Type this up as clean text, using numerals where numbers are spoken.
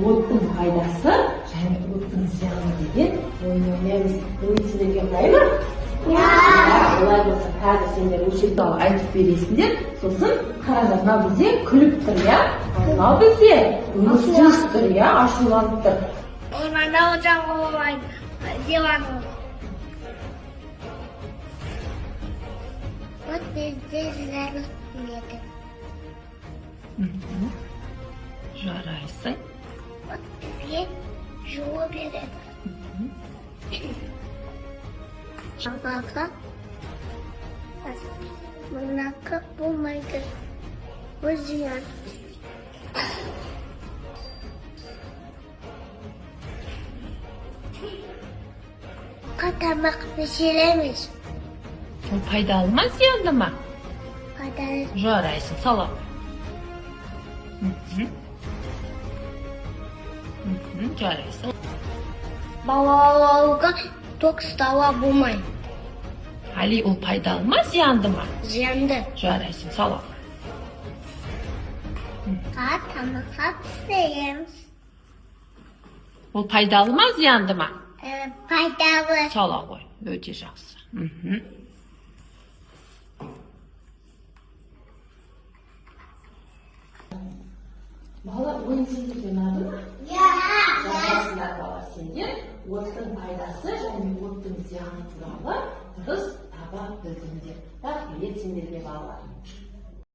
оттың пайдасы және оттың зияны деген ойын ойнаймыз. Ойын сендерге ұнай ма? Олай болса, қазір сендер өлшек туралы айтып бересіңдер, сосын қараңдар, мынау бізде күліп тұр, иә? Мынау бізде үнсіз тұр, иә? Ашуланып тұр. Орманда отыруға болмайды. Диван. Вот бізде жарық береді. Жарайсың. Вот бізге жылу береді. Жаңағы мұнакі болмайды. Ол зиян. Тамақ пішіреміз. Ол пайдалы ма, зиянды ма? Пайдалы. Жарайсың, сала. Жарайсың. Балаларға тоқ ұстауға болмайды. Али, ол пайдалы ма, зиянды ма? Зиянды. Жарайсың, сала. Тамаққа пішіреміз. Ол пайдалы ма, зиянды ма? Пайдалы. Сала ғой, өте жақсы. Бала, ойын сендерге ұнады ма? Жақсылар бала, сендер оттың пайдасы және оттың зияны туралы дұрыс таба білдіңдер. Рахмет сендерге балалар.